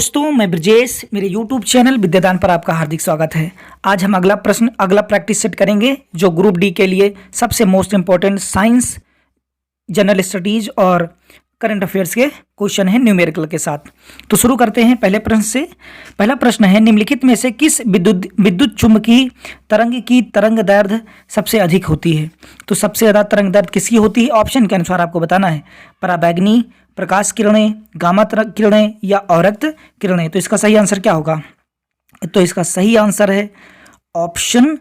दोस्तों, मैं ब्रजेश, मेरे YouTube चैनल विद्यादान पर आपका हार्दिक स्वागत है। आज हम अगला प्रैक्टिस सेट करेंगे जो ग्रुप डी के लिए सबसे most important science, general studies और करंट अफेयर्स के क्वेश्चन हैं न्यूमेरिकल के साथ। तो शुरू करते हैं पहले प्रश्न से। पहला प्रश्न है, निम्नलिखित में से किस विद्युत चुम्बकीय तरंग की तरंग दैर्ध्य सबसे अधिक होती है? तो सबसे ज़्यादा तरंग दैर्ध्य किसकी होती है? ऑप्शन के अनुसार आपको बताना है। पराबैंगनी, प्रकाश किरणें, गामा किरणें या अवरक्त किरणें। तो इसका सही आंसर क्या होगा? तो इसका सही आंसर है ऑप्शन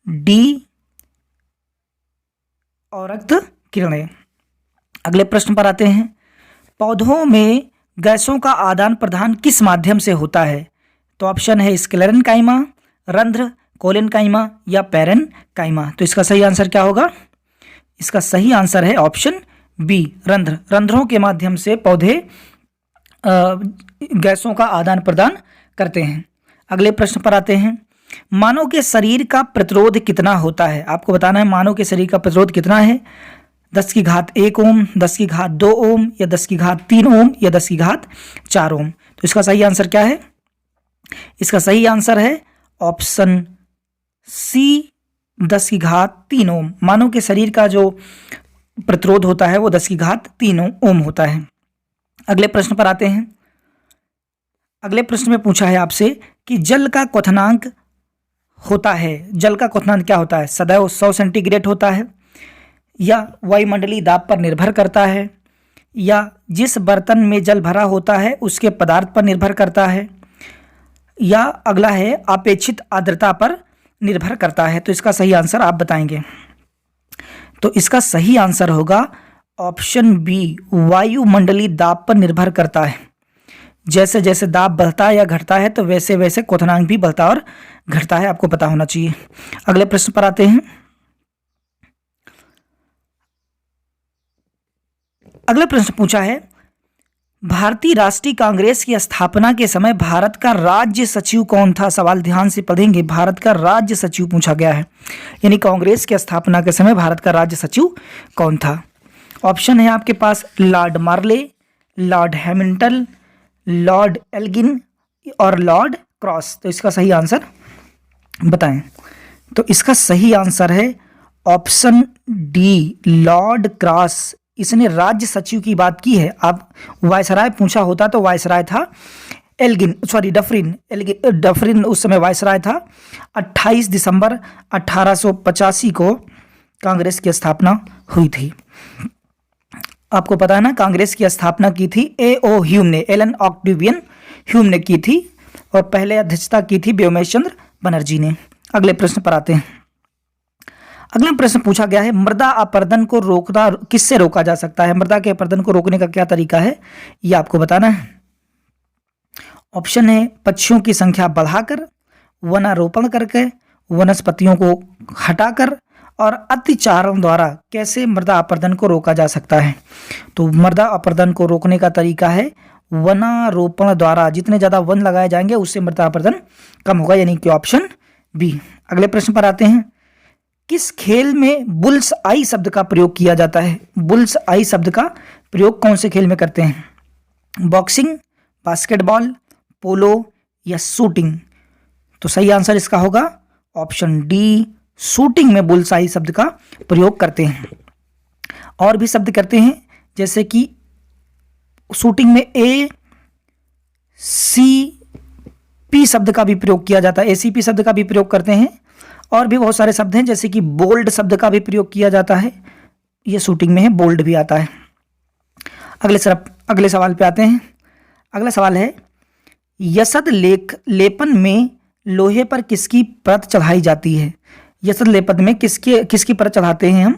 डी, अवरक्त किरणें। अगले प्रश्न पर आते हैं। पौधों में गैसों का आदान प्रदान किस माध्यम से होता है? तो ऑप्शन है स्क्लेरेनकाइमा, रंध्र, कोलेनकाइमा या पैरेनकाइमा। तो इसका सही आंसर क्या होगा? इसका सही आंसर है ऑप्शन बी, रंध्र। रंध्रों के माध्यम से पौधे गैसों का आदान प्रदान करते हैं। अगले प्रश्न पर आते हैं। मानव के शरीर का प्रतिरोध कितना होता है? आपको बताना है मानव के शरीर का प्रतिरोध कितना है। 10 की घात 1 ओम, 10 की घात 2 ओम या 10 की घात 3 ओम या 10 की घात 4 ओम। तो इसका सही आंसर क्या है? इसका सही आंसर है ऑप्शन सी, 10 की घात 3 ओम। मानव के शरीर का जो प्रतिरोध होता है वो 10 की घात 3 ओम होता है। अगले प्रश्न पर आते हैं। अगले प्रश्न में पूछा है आपसे कि जल का क्वथनांक होता है। जल का क्वथनांक क्या होता है? सदैव 100 सेंटीग्रेड होता है, या वायुमंडलीय दाब पर निर्भर करता है, या जिस बर्तन में जल भरा होता है उसके पदार्थ पर निर्भर करता है, या अगला है अपेक्षित आर्द्रता पर निर्भर करता है। तो इसका सही आंसर आप बताएंगे। तो इसका सही आंसर होगा ऑप्शन बी, वायुमंडलीय दाब पर निर्भर करता है। जैसे जैसे दाब बढ़ता है या घटता है तो वैसे वैसे क्वथनांक भी बढ़ता और घटता है, आपको पता होना चाहिए। अगले प्रश्न पर आते हैं। अगला प्रश्न पूछा है, भारतीय राष्ट्रीय कांग्रेस की स्थापना के समय भारत का राज्य सचिव कौन था? सवाल ध्यान से पढ़ेंगे। भारत का राज्य सचिव पूछा गया है, यानी कांग्रेस की स्थापना के समय भारत का राज्य सचिव कौन था? ऑप्शन है आपके पास लॉर्ड मार्ले, लॉर्ड हैमिल्टन, लॉर्ड एल्गिन और लॉर्ड क्रॉस। तो इसका सही आंसर बताएं। तो इसका सही आंसर है ऑप्शन डी, लॉर्ड क्रॉस। इसने राज्य सचिव की बात की है। आप वायसराय पूछा होता तो वायसराय था डफरिन उस समय वायसराय था। 28 दिसंबर 1885 को कांग्रेस की स्थापना हुई थी। आपको पता है ना, कांग्रेस की स्थापना की थी A.O. ह्यूम ने, एलन ऑक्टेवियन ह्यूम ने की थी, और पहले अध्यक्षता की थी व्योमेश चंद्र बनर्जी ने। अगले प्रश्न पर आते हैं। अगला प्रश्न पूछा गया है, मृदा अपरदन को किससे रोका जा सकता है? मृदा के अपरदन को रोकने का क्या तरीका है, ये आपको बताना है। ऑप्शन है पक्षियों की संख्या बढ़ाकर, वनारोपण करके, वनस्पतियों को हटाकर, और अतिचारण द्वारा। कैसे मृदा अपरदन को रोका जा सकता है? तो मृदा अपरदन को रोकने का तरीका है वनारोपण द्वारा। जितने ज़्यादा वन लगाए जाएंगे उससे मृदा अपरदन कम होगा, यानी कि ऑप्शन बी। अगले प्रश्न पर आते हैं। किस खेल में बुल्स आई शब्द का प्रयोग किया जाता है? बुल्स आई शब्द का प्रयोग कौन से खेल में करते हैं? बॉक्सिंग, बास्केटबॉल, पोलो या शूटिंग। तो सही आंसर इसका होगा ऑप्शन डी, शूटिंग में बुल्स आई शब्द का प्रयोग करते हैं। और भी शब्द करते हैं, जैसे कि शूटिंग में ACP शब्द का भी प्रयोग किया जाता है, ACP शब्द का भी प्रयोग करते हैं। और भी बहुत सारे शब्द हैं, जैसे कि बोल्ड शब्द का भी प्रयोग किया जाता है, ये शूटिंग में है, बोल्ड भी आता है। अगले सवाल पे आते हैं। अगला सवाल है, यसद लेपन में लोहे पर किसकी परत चढ़ाई जाती है? यसद लेपन में किसकी परत चढ़ाते हैं हम?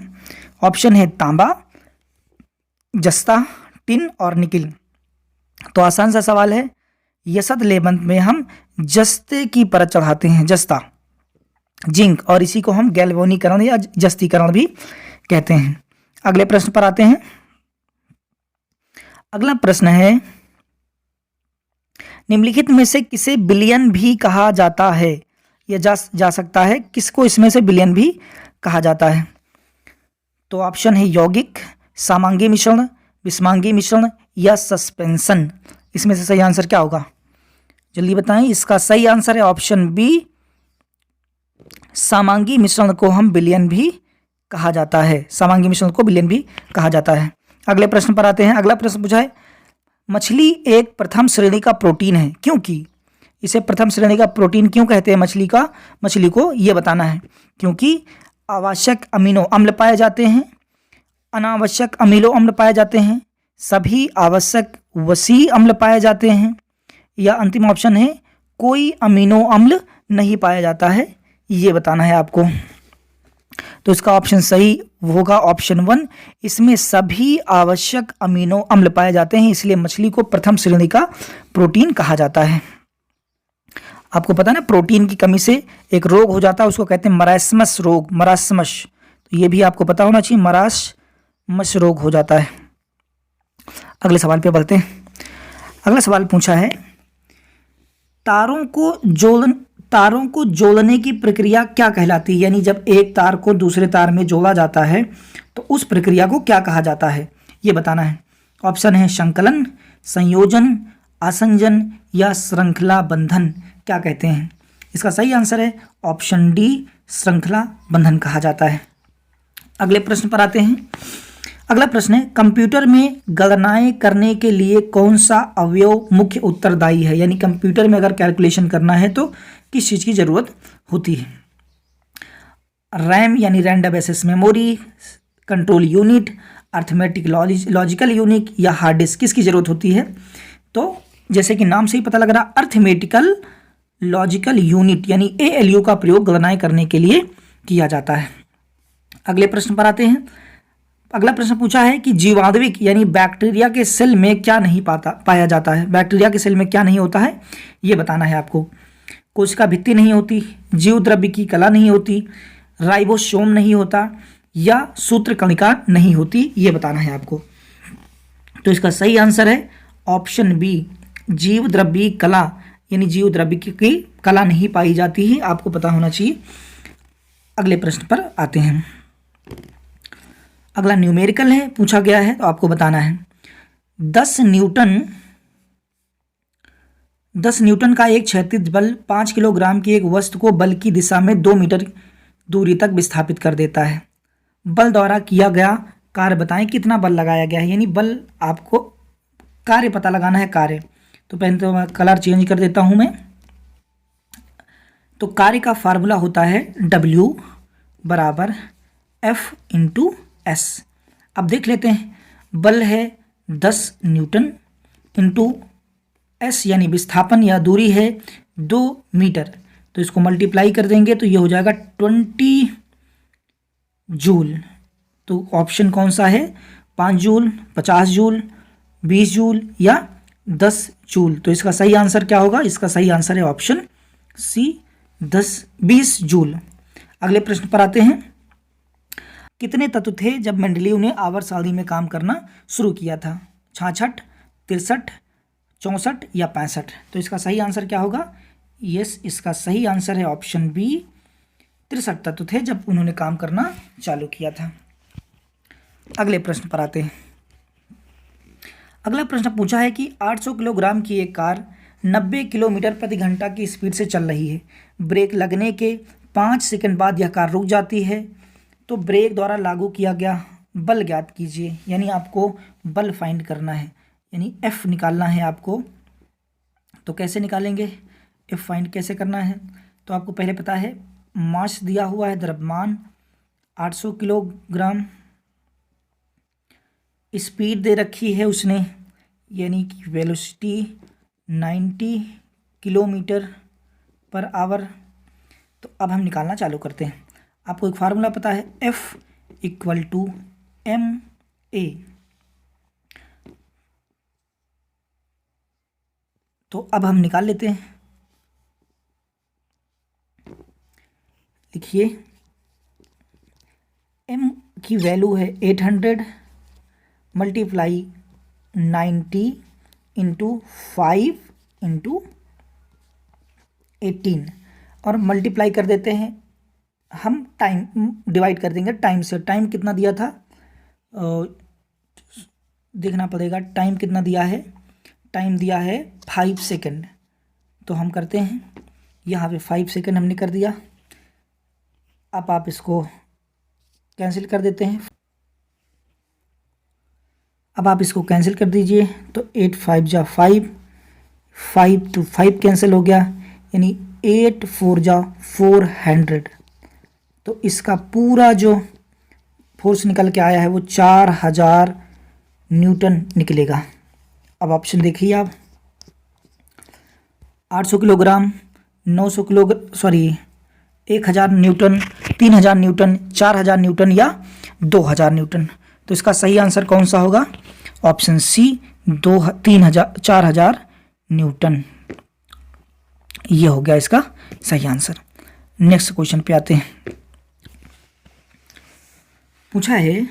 ऑप्शन है तांबा, जस्ता, टिन और निकिल। तो आसान सा सवाल है, यसद लेपन में हम जस्ते की परत चढ़ाते हैं, जस्ता, जिंक, और इसी को हम गैल्वेनीकरण या जस्तीकरण भी कहते हैं। अगले प्रश्न पर आते हैं। अगला प्रश्न है, निम्नलिखित में से किसे बिलियन भी कहा जाता है? यह जा सकता है, किसको इसमें से बिलियन भी कहा जाता है? तो ऑप्शन है यौगिक, समांगी मिश्रण, विषमांगी मिश्रण या सस्पेंशन। इसमें से सही आंसर क्या होगा? जल्दी बताएं। इसका सही आंसर है ऑप्शन बी, समांगी मिश्रण को हम विलयन भी कहा जाता है। समांगी मिश्रण को विलयन भी कहा जाता है। अगले प्रश्न पर आते हैं। अगला प्रश्न पूछा है, मछली एक प्रथम श्रेणी का प्रोटीन है, क्योंकि इसे प्रथम श्रेणी का प्रोटीन क्यों कहते हैं मछली को ये बताना है। क्योंकि आवश्यक अमीनो अम्ल पाए जाते हैं, अनावश्यक अमीनो अम्ल पाए जाते हैं, सभी आवश्यक वसी अम्ल पाए जाते हैं, या अंतिम ऑप्शन है कोई अमीनो अम्ल नहीं पाया जाता है, ये बताना है आपको। तो इसका ऑप्शन सही होगा ऑप्शन 1, इसमें सभी आवश्यक अमीनो अम्ल पाए जाते हैं, इसलिए मछली को प्रथम श्रेणी का प्रोटीन कहा जाता है। आपको पता है ना, प्रोटीन की कमी से एक रोग हो जाता है, उसको कहते हैं मरासमस रोग, मरासमस। तो ये भी आपको पता होना चाहिए, मरासमस रोग हो जाता है। अगले सवाल पे बढ़ते हैं। अगला सवाल पूछा है, तारों को जोड़ने की प्रक्रिया क्या कहलाती है? यानी जब एक तार को दूसरे तार में जोड़ा जाता है तो उस प्रक्रिया को क्या कहा जाता है, ये बताना है। ऑप्शन है संकलन, संयोजन, आसंजन या श्रृंखला बंधन, क्या कहते हैं? इसका सही आंसर है ऑप्शन डी, श्रृंखला बंधन कहा जाता है। अगले प्रश्न पर आते हैं। अगला प्रश्न है, कंप्यूटर में गणनाएं करने के लिए कौन सा अवयव मुख्य उत्तरदायी है? यानी कंप्यूटर में अगर कैलकुलेशन करना है तो किस चीज़ की ज़रूरत होती है? रैम यानी random access memory, control unit, arithmetic logical unit या हार्ड डिस्क, किसकी ज़रूरत होती है? तो जैसे कि नाम से ही पता लग रहा, अर्थमेटिकल लॉजिकल यूनिट यानी ALU का प्रयोग गणनाएं करने के लिए किया जाता है। अगले प्रश्न पर आते हैं। अगला प्रश्न पूछा है कि जीवाणुविक यानी बैक्टीरिया के सेल में क्या नहीं पाया जाता है? बैक्टीरिया के सेल में क्या नहीं होता है, ये बताना है आपको। कोशिका भित्ति नहीं होती, जीव द्रव्य की कला नहीं होती, राइबोसोम नहीं होता, या सूत्रकणिका नहीं होती, ये बताना है आपको। तो इसका सही आंसर है ऑप्शन बी, जीव द्रव्य कला, यानी जीव द्रव्य की कला नहीं पाई जाती है, आपको पता होना चाहिए। अगले प्रश्न पर आते हैं। अगला न्यूमेरिकल है, पूछा गया है तो आपको बताना है। 10 न्यूटन का एक क्षैतिज बल 5 किलोग्राम की एक वस्तु को बल की दिशा में 2 मीटर दूरी तक विस्थापित कर देता है। बल द्वारा किया गया कार्य बताएं, कितना बल लगाया गया है? यानी बल, आपको कार्य पता लगाना है, कार्य। तो पहले तो मैं कलर चेंज कर देता हूं मैं। तो कार्य का फार्मूला होता है W बराबर F इंटू S। अब देख लेते हैं, बल है 10 न्यूटन इंटू S यानी विस्थापन या दूरी है 2 मीटर, तो इसको मल्टीप्लाई कर देंगे तो ये हो जाएगा 20 जूल। तो ऑप्शन कौन सा है? 5 जूल, 50 जूल, 20 जूल या 10 जूल। तो इसका सही आंसर क्या होगा? इसका सही आंसर है ऑप्शन सी, 20 जूल। अगले प्रश्न पर आते हैं। कितने तत्व थे जब मेंडलीव ने आवर्त सारणी में काम करना शुरू किया था? 66, 63, 64 या 65? तो इसका सही आंसर क्या होगा? यस, इसका सही आंसर है ऑप्शन बी, 63 तत्व थे जब उन्होंने काम करना चालू किया था। अगले प्रश्न पर आते हैं। अगला प्रश्न पूछा है कि 800 किलोग्राम की एक कार 90 किलोमीटर प्रति घंटा की स्पीड से चल रही है। ब्रेक लगने के 5 सेकंड बाद यह कार रुक जाती है, तो ब्रेक द्वारा लागू किया गया बल ज्ञात कीजिए। यानी आपको बल फाइंड करना है, यानी F निकालना है आपको। तो कैसे निकालेंगे? F फाइंड कैसे करना है? तो आपको पहले पता है, मास दिया हुआ है, द्रव्यमान 800 किलोग्राम, स्पीड दे रखी है उसने, यानी कि वेलोसिटी 90 किलोमीटर पर आवर। तो अब हम निकालना चालू करते हैं। आपको एक फार्मूला पता है, F इक्वल टू ma। तो अब हम निकाल लेते हैं। लिखिए, m की वैल्यू है 800 मल्टीप्लाई 90 इंटू 5 इंटू 18 और मल्टीप्लाई कर देते हैं हम, टाइम डिवाइड कर देंगे टाइम से। टाइम कितना दिया था देखना पड़ेगा, टाइम कितना दिया है? टाइम दिया है 5 सेकेंड। तो हम करते हैं, यहाँ पे 5 सेकेंड हमने कर दिया। अब आप इसको कैंसिल कर देते हैं। अब आप इसको कैंसिल कर दीजिए, तो 8 5 जा 5, 5 to 5 कैंसिल हो गया, यानी 8 4 जा 400। तो इसका पूरा जो फोर्स निकल के आया है वो 4000 न्यूटन निकलेगा। अब ऑप्शन देखिए आप, 800 kilogram, 900 kilogram, 1000 Newton, 3000 Newton, 4000 Newton या 2000 न्यूटन। तो इसका सही आंसर कौन सा होगा? Option C, 4000 newton. ये हो गया इसका सही आंसर। नेक्स्ट क्वेश्चन पे आते हैं। पूछा है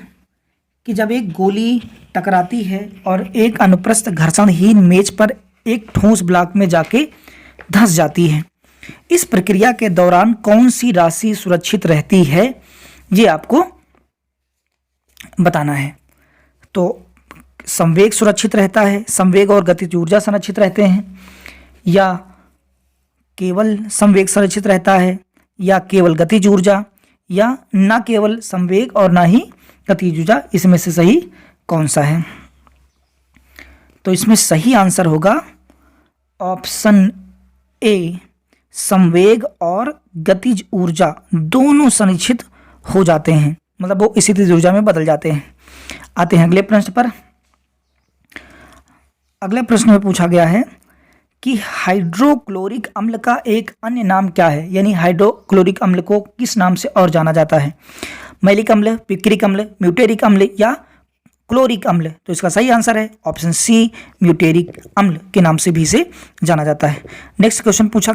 कि जब एक गोली टकराती है और एक अनुप्रस्थ घर्षणहीन मेज पर एक ठोस ब्लॉक में जाके धंस जाती है, इस प्रक्रिया के दौरान कौन सी राशि सुरक्षित रहती है, ये आपको बताना है। तो संवेग सुरक्षित रहता है, संवेग और गतिज ऊर्जा संरक्षित रहते हैं, या केवल संवेग सुरक्षित रहता है, या केवल गतिज ऊर्जा, या ना केवल संवेग और ना ही गतिज ऊर्जा, इसमें से सही कौन सा है? तो इसमें सही आंसर होगा ऑप्शन ए, संवेग और गतिज ऊर्जा दोनों संरक्षित हो जाते हैं, मतलब वो इसी तेज ऊर्जा में बदल जाते हैं। आते हैं अगले प्रश्न पर। अगले प्रश्न में पूछा गया है कि हाइड्रोक्लोरिक अम्ल का एक अन्य नाम क्या है, यानी हाइड्रोक्लोरिक अम्ल को किस नाम से और जाना जाता है? मैलिक अम्ल, पिक्रिक अम्ल, म्यूटेरिक अम्ल या क्लोरिक अम्ल? तो इसका सही आंसर है ऑप्शन सी, म्यूटेरिक अम्ल के नाम से भी इसे जाना जाता है। नेक्स्ट क्वेश्चन पूछा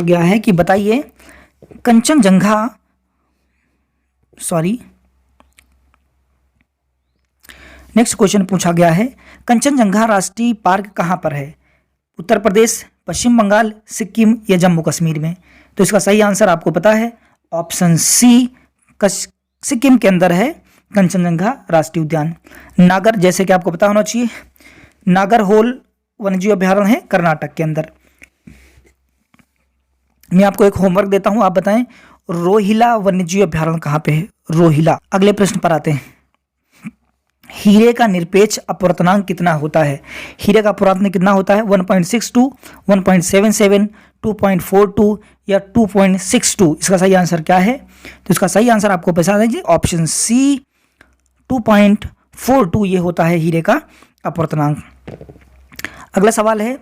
गया है, कि बताइए कंचनजंगा राष्ट्रीय पार्क कहाँ पर है? उत्तर प्रदेश, पश्चिम बंगाल, सिक्किम या जम्मू कश्मीर में? तो इसका सही आंसर आपको पता है, ऑप्शन सी, सिक्किम के अंदर है कंचनजंगा राष्ट्रीय उद्यान। नागर, जैसे कि आपको पता होना चाहिए, नागरहोल वन्यजीव अभयारण्य है कर्नाटक के अंदर। मैं आपको एक होमवर्क देता हूं, आप बताएं रोहिला वन्यजीव अभयारण्य कहाँ पे है? रोहिला। अगले प्रश्न पर आते हैं। हीरे का निरपेक्ष अपवर्तनांक कितना होता है? हीरे का अपवर्तनांक कितना होता है? 1.62, 1.77, 2.42 या 2.62? इसका सही आंसर क्या है? तो इसका सही आंसर आपको बता दीजिए, ऑप्शन सी, 2.42 ये होता है हीरे का अपवर्तनांक। अगला सवाल है,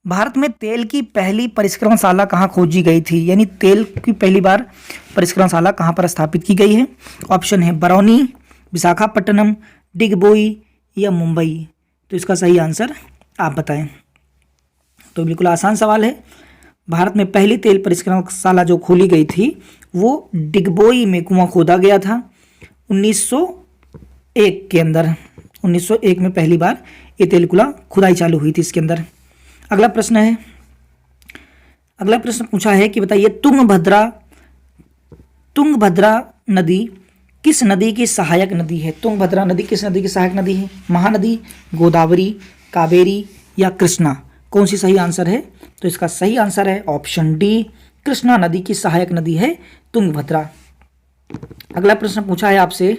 भारत में तेल की पहली परिष्करणशाला कहाँ खोजी गई थी, यानी तेल की पहली बार परिष्करणशाला कहाँ पर स्थापित की गई है? ऑप्शन है बरौनी, विशाखापट्टनम, डिगबोई या मुंबई? तो इसका सही आंसर आप बताएं। तो बिल्कुल आसान सवाल है। भारत में पहली तेल परिष्करणशाला जो खोली गई थी वो डिगबोई में कुआं खोदा गया था 1901 के अंदर। 1901 में पहली बार ये तेल खुदाई चालू हुई थी इसके अंदर। अगला प्रश्न पूछा है कि बताइए तुंगभद्रा नदी किस नदी की सहायक नदी है? तुंगभद्रा नदी किस नदी की सहायक नदी है? महानदी, गोदावरी, कावेरी या कृष्णा? कौन सी सही आंसर है? तो इसका सही आंसर है ऑप्शन डी, कृष्णा नदी की सहायक नदी है तुंगभद्रा। अगला प्रश्न पूछा है आपसे,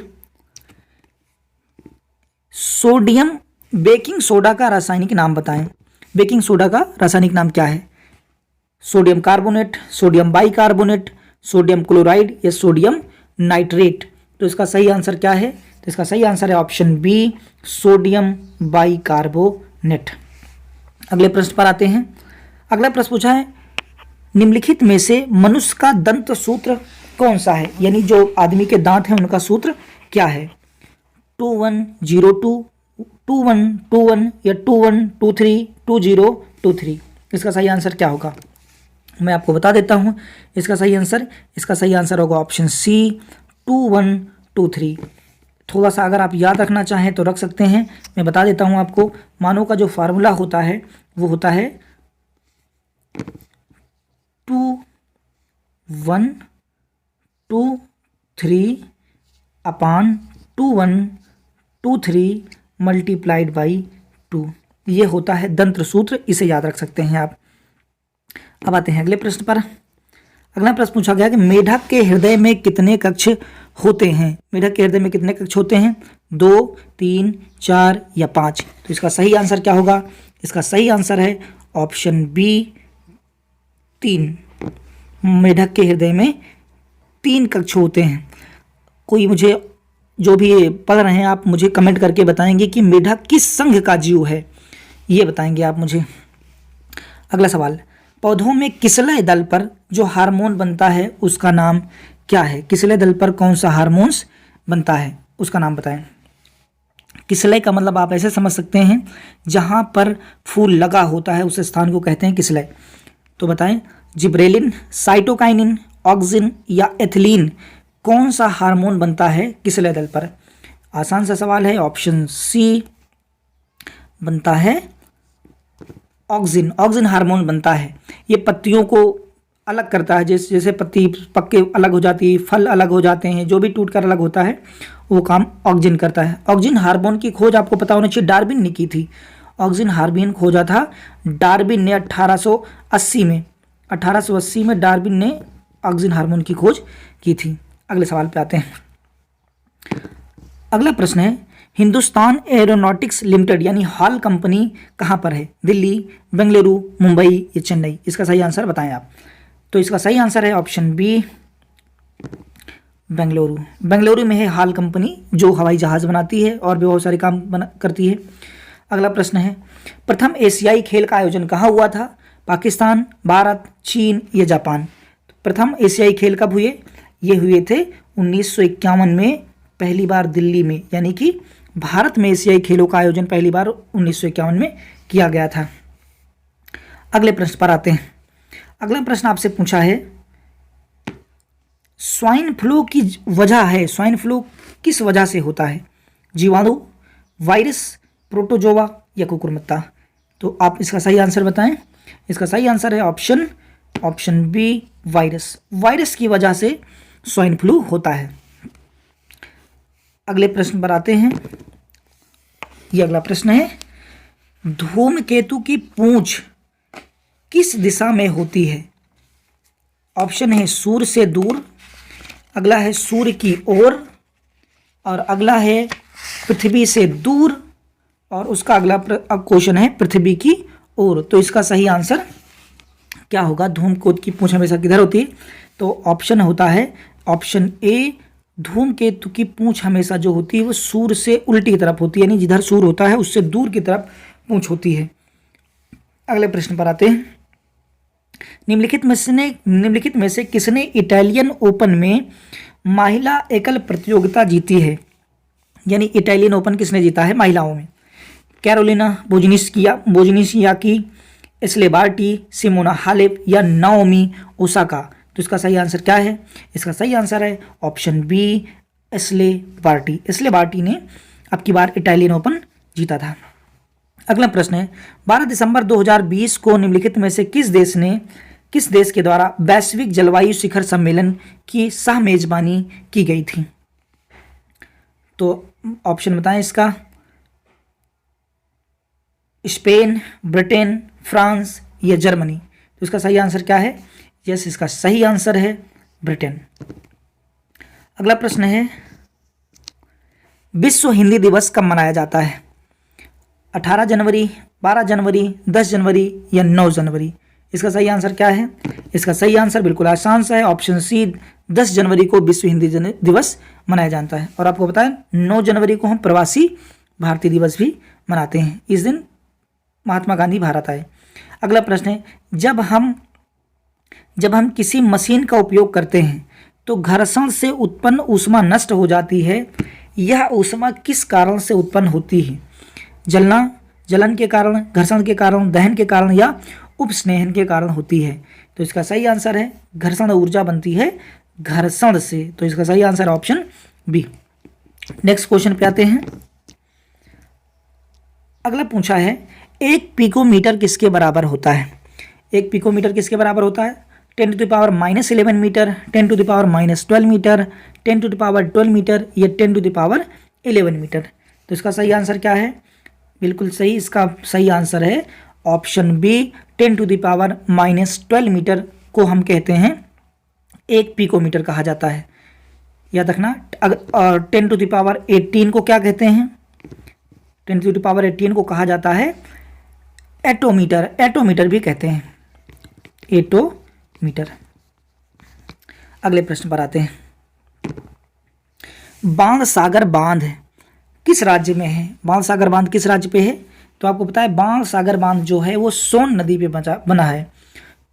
बेकिंग सोडा का रासायनिक नाम बताएं। बेकिंग सोडा का रासायनिक नाम क्या है? Sodium carbonate, sodium bicarbonate, sodium chloride या सोडियम नाइट्रेट? तो इसका सही आंसर क्या है? तो इसका सही आंसर है ऑप्शन बी, सोडियम बाइकार्बोनेट। अगले प्रश्न पर आते हैं। अगला प्रश्न पूछा है, निम्नलिखित में से मनुष्य का दंत सूत्र कौन सा है, यानी जो आदमी के दांत हैं उनका सूत्र क्या है? 2102, 2121 या 2123, 2023? इसका सही आंसर क्या होगा? मैं आपको बता देता हूं इसका सही आंसर होगा ऑप्शन सी, 2123। थोड़ा सा अगर आप याद रखना चाहें तो रख सकते हैं, मैं बता देता हूं आपको। मानो का जो फार्मूला होता है वो होता है 2123 अपान 2123 23 × 2। ये होता है दंत्र सूत्र, इसे याद रख सकते हैं आप। अब आते हैं अगले प्रश्न पर। अगला प्रश्न पूछा गया कि मेढक के हृदय में कितने कक्ष होते हैं? मेढक के हृदय में कितने कक्ष होते हैं? 2, 3, 4 या 5? तो इसका सही आंसर क्या होगा? इसका सही आंसर है ऑप्शन बी 3। मेढक के हृदय में 3 कक्ष होते हैं। कोई मुझे, जो भी पढ़ रहे हैं आप, मुझे कमेंट करके बताएंगे कि मेढक किस संघ का जीव है, ये बताएंगे आप मुझे। अगला सवाल, पौधों में किसलय दल पर जो हार्मोन बनता है उसका नाम क्या है? किसलय दल पर कौन सा हार्मोन्स बनता है, उसका नाम बताएं। किसलय का मतलब आप ऐसे समझ सकते हैं, जहां पर फूल लगा होता है उस स्थान को कहते हैं किसलय। तो बताएं, जिब्रेलिन, साइटोकाइनिन, ऑक्सिन या एथिलीन, कौन सा हार्मोन बनता है किसलय दल पर? आसान सा सवाल है, ऑप्शन सी बनता है ऑक्सिन। ऑक्सिन हार्मोन बनता है। ये पत्तियों को अलग करता है, जैसे पत्ती पक के अलग हो जाती है, फल अलग हो जाते हैं, जो भी टूट कर अलग होता है वो काम ऑक्सिन करता है। ऑक्सिन हार्मोन की खोज आपको पता होना चाहिए डार्विन ने की थी। ऑक्सिन हार्मोन खोजा था डार्विन ने 1880 में। 1880 में डार्विन ने ऑक्सिन हार्मोन की खोज की थी। अगले सवाल पे आते हैं। अगला प्रश्न है, हिंदुस्तान एरोनॉटिक्स लिमिटेड यानी हॉल कंपनी कहाँ पर है? दिल्ली, बेंगलुरु, मुंबई या चेन्नई? इसका सही आंसर बताएं आप। तो इसका सही आंसर है ऑप्शन बी बेंगलुरु। बेंगलुरु में है हॉल कंपनी, जो हवाई जहाज़ बनाती है और भी बहुत सारे काम करती है। अगला प्रश्न है, प्रथम एशियाई खेल का आयोजन कहाँ हुआ था? पाकिस्तान, भारत, चीन या जापान? प्रथम एशियाई खेल कब हुए? ये हुए थे 1951 में, पहली बार दिल्ली में, यानी कि भारत में एशियाई खेलों का आयोजन पहली बार 1951 में किया गया था। अगले प्रश्न पर आते हैं। अगला प्रश्न आपसे पूछा है, स्वाइन फ्लू की वजह है, स्वाइन फ्लू किस वजह से होता है? जीवाणु, वायरस, प्रोटोजोआ या कुकुरमुत्ता? तो आप इसका सही आंसर बताएं। इसका सही आंसर है ऑप्शन बी वायरस। वायरस की वजह से स्वाइन फ्लू होता है। अगले प्रश्न पर आते हैं। ये अगला प्रश्न है, धूमकेतु की पूंछ किस दिशा में होती है? ऑप्शन है सूर्य से दूर, अगला है सूर्य की ओर, और अगला है पृथ्वी से दूर, और उसका अगला क्वेश्चन है पृथ्वी की ओर। तो इसका सही आंसर क्या होगा? धूमकेतु की पूंछ हमेशा किधर होती है? तो ऑप्शन होता है ऑप्शन ए, धूमकेतु की पूंछ हमेशा जो होती है वो सूर्य से उल्टी की तरफ होती है, यानी जिधर सूर्य होता है उससे दूर की तरफ पूंछ होती है। अगले प्रश्न पर आते हैं। निम्नलिखित में से किसने इटालियन ओपन में महिला एकल प्रतियोगिता जीती है? यानी इटालियन ओपन किसने जीता है महिलाओं में? Caroline Wozniacki, Ashleigh Barty, Simona Halep या नाओमी ओसाका? तो इसका सही आंसर क्या है? इसका सही आंसर है option B Ashleigh Barty. Ashleigh Barty ने अब की बार इटालियन ओपन जीता था। अगला प्रश्न है, 12 दिसंबर 2020 को निम्नलिखित में से किस देश के द्वारा वैश्विक जलवायु शिखर सम्मेलन की सह मेजबानी की गई थी? तो ऑप्शन बताएं इसका। स्पेन, ब्रिटेन, फ्रांस या जर्मनी? तो इसका सही आंसर क्या है? यस, इसका सही आंसर है ब्रिटेन। अगला प्रश्न है, विश्व हिंदी दिवस कब मनाया जाता है? 18 जनवरी, 12 जनवरी, 10 जनवरी या 9 जनवरी? इसका सही आंसर क्या है? इसका सही आंसर बिल्कुल आसान सा है, ऑप्शन सी 10 जनवरी को विश्व हिंदी दिवस मनाया जाता है। और आपको बताएं 9 जनवरी को हम प्रवासी भारतीय दिवस भी मनाते हैं। इस दिन महात्मा गांधी भारत आए। अगला प्रश्न है, जब हम किसी मशीन का उपयोग करते हैं तो घर्षण से उत्पन्न ऊष्मा नष्ट हो जाती है। यह ऊष्मा किस कारण से उत्पन्न होती है? जलन के कारण, घर्षण के कारण, दहन के कारण या उपस्नेहन के कारण होती है? तो इसका सही आंसर है घर्षण ऊर्जा बनती है घर्षण से। तो इसका सही answer option B. Next question पे आते हैं। अगला पूछा है, 1 पिकोमीटर किसके बराबर होता है? 1 पिकोमीटर किसके बराबर होता है? 10⁻11 मीटर, 10⁻12 मीटर, 10⁻12 मीटर या 10⁻11 मीटर? तो इसका सही आंसर क्या है? बिल्कुल सही, इसका सही आंसर है ऑप्शन बी। 10⁻12 मीटर को हम कहते हैं 1 पिकोमीटर कहा जाता है, याद रखना। और 10⁻18 को क्या कहते हैं? 10⁻18 को कहा जाता है एटोमीटर, एटोमीटर भी कहते हैं, एटोमीटर। अगले प्रश्न पर आते हैं। बाणसागर बांध किस राज्य में है? बाणसागर बांध किस राज्य पे है? तो आपको पता है बाणसागर बांध जो है वो सोन नदी पे बना है।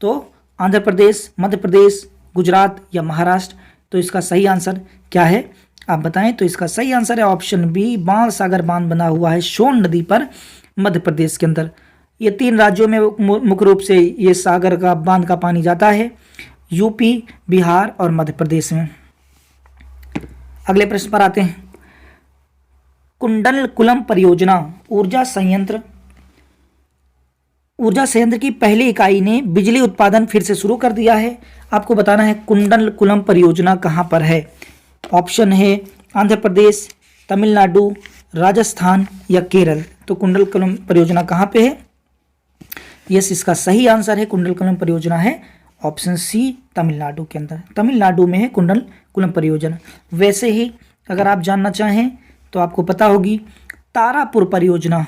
तो आंध्र प्रदेश, मध्य प्रदेश, गुजरात या महाराष्ट्र? तो इसका सही आंसर क्या है आप बताएं। तो इसका सही आंसर है ऑप्शन बी, बाणसागर बांध बना हुआ है सोन नदी पर, मध्य प्रदेश के अंदर। ये 3 राज्यों में मुख्य रूप से ये सागर का बांध का पानी जाता है, यूपी, बिहार और मध्य प्रदेश में। अगले प्रश्न पर आते हैं। कुंडलकुलम परियोजना ऊर्जा संयंत्र की पहली इकाई ने बिजली उत्पादन फिर से शुरू कर दिया है। आपको बताना है कुंडलकुलम परियोजना कहाँ पर है। ऑप्शन है आंध्र प्रदेश, तमिलनाडु, राजस्थान या केरल। तो कुंडलकुलम परियोजना कहाँ पे है? यस, इसका सही आंसर है कुंडलकुलम परियोजना है ऑप्शन सी, तमिलनाडु के अंदर। तमिलनाडु में है कुंडलकुलम परियोजना। वैसे ही अगर आप जानना चाहें तो आपको पता होगी तारापुर परियोजना।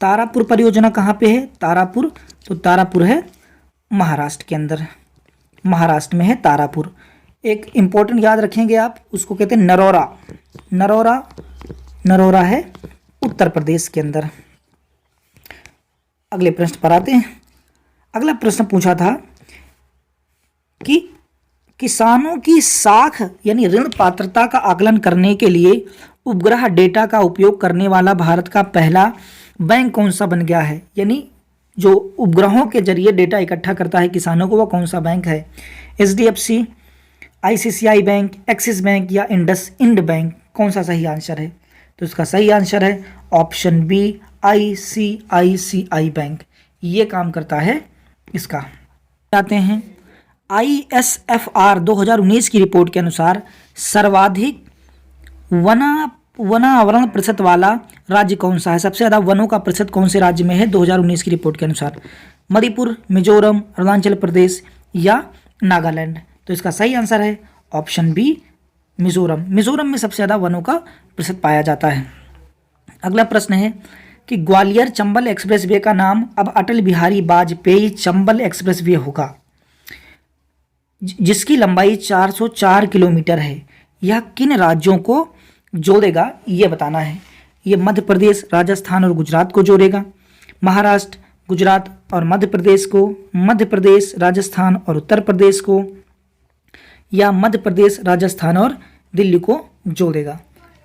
तारापुर परियोजना कहाँ पे है? तारापुर, तो तारापुर है महाराष्ट्र के अंदर, महाराष्ट्र में है तारापुर। एक इम्पोर्टेंट याद रखेंगे आप, उसको कहते हैं नरोरा। नरोरा है उत्तर प्रदेश के अंदर। अगले प्रश्न पर आते हैं। अगला प्रश्न पूछा था कि किसानों की साख यानी ऋण पात्रता का आकलन करने के लिए उपग्रह डेटा का उपयोग करने वाला भारत का पहला बैंक कौन सा बन गया है? यानी जो उपग्रहों के जरिए डेटा इकट्ठा करता है किसानों को, वो कौन सा बैंक है? HDFC, ICICI bank, axis bank या इंड बैंक? कौन सा सही आंसर है? तो इसका सही आंसर है ऑप्शन बी, ICICI बैंक। ये काम करता है इसका। आते हैं ISFR 2019 की रिपोर्ट के अनुसार सर्वाधिक वनावरण प्रतिशत वाला राज्य कौन सा है? सबसे ज़्यादा वनों का प्रतिशत कौन से राज्य में है 2019 की रिपोर्ट के अनुसार? मणिपुर, मिजोरम, अरुणाचल प्रदेश या नागालैंड? तो इसका सही आंसर है ऑप्शन बी, मिजोरम। मिजोरम में सबसे ज़्यादा वनों का प्रतिशत पाया जाता है। अगला प्रश्न है कि ग्वालियर चंबल एक्सप्रेस वे का नाम अब अटल बिहारी वाजपेयी चंबल एक्सप्रेस वे होगा, जिसकी लंबाई 404 किलोमीटर है। यह किन राज्यों को जोड़ेगा ये बताना है। ये मध्य प्रदेश, राजस्थान और गुजरात को जोड़ेगा, महाराष्ट्र, गुजरात और मध्य प्रदेश को, मध्य प्रदेश, राजस्थान और उत्तर प्रदेश को, या मध्य प्रदेश, राजस्थान और दिल्ली को जोड़ेगा।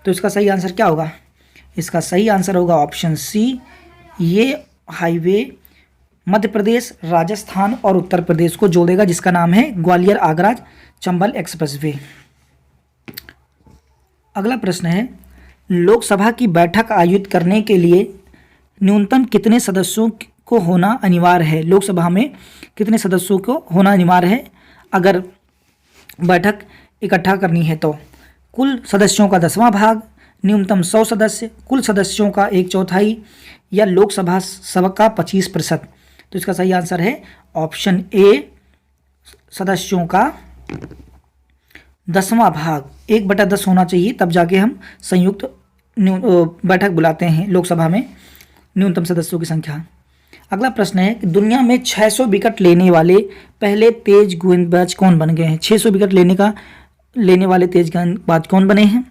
तो इसका सही आंसर क्या होगा? इसका सही आंसर होगा ऑप्शन सी, ये हाईवे मध्य प्रदेश, राजस्थान और उत्तर प्रदेश को जोड़ेगा, जिसका नाम है ग्वालियर आगरा चंबल एक्सप्रेसवे। अगला प्रश्न है लोकसभा की बैठक आयोजित करने के लिए न्यूनतम कितने सदस्यों को होना अनिवार्य है? लोकसभा में कितने सदस्यों को होना अनिवार्य है अगर बैठक इकट्ठा करनी है? तो कुल सदस्यों का 10वां भाग, न्यूनतम 100 सदस्य, कुल सदस्यों का 1/4 या लोकसभा सभा का 25%। तो इसका सही आंसर है ऑप्शन ए, सदस्यों का 10वां भाग, 1/10 होना चाहिए, तब जाके हम संयुक्त बैठक बुलाते हैं लोकसभा में न्यूनतम सदस्यों की संख्या। अगला प्रश्न है कि दुनिया में 600 विकेट लेने वाले पहले तेज गेंदबाज कौन बन गए हैं? 600 विकेट लेने वाले तेज गेंदबाज कौन बने हैं?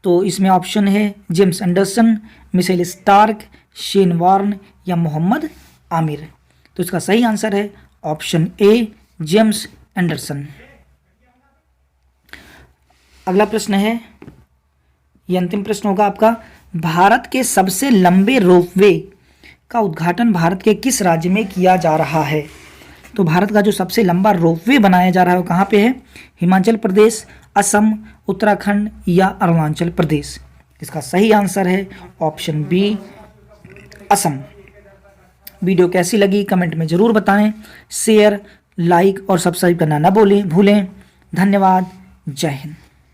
तो इसमें ऑप्शन है James Anderson, Mitchell Starc, Shane Warne या मोहम्मद आमिर। तो इसका सही आंसर है ऑप्शन ए, जेम्स एंडरसन। अगला प्रश्न है, ये अंतिम प्रश्न होगा आपका। भारत के सबसे लंबे रोपवे का उद्घाटन भारत के किस राज्य में किया जा रहा है? तो भारत का जो सबसे लंबा रोपवे बनाया जा रहा है वो कहाँ पे है? हिमाचल प्रदेश, असम, उत्तराखंड या अरुणाचल प्रदेश? इसका सही आंसर है ऑप्शन बी, असम। वीडियो कैसी लगी कमेंट में ज़रूर बताएं। शेयर, लाइक और सब्सक्राइब करना ना भूलें। धन्यवाद। जय हिंद।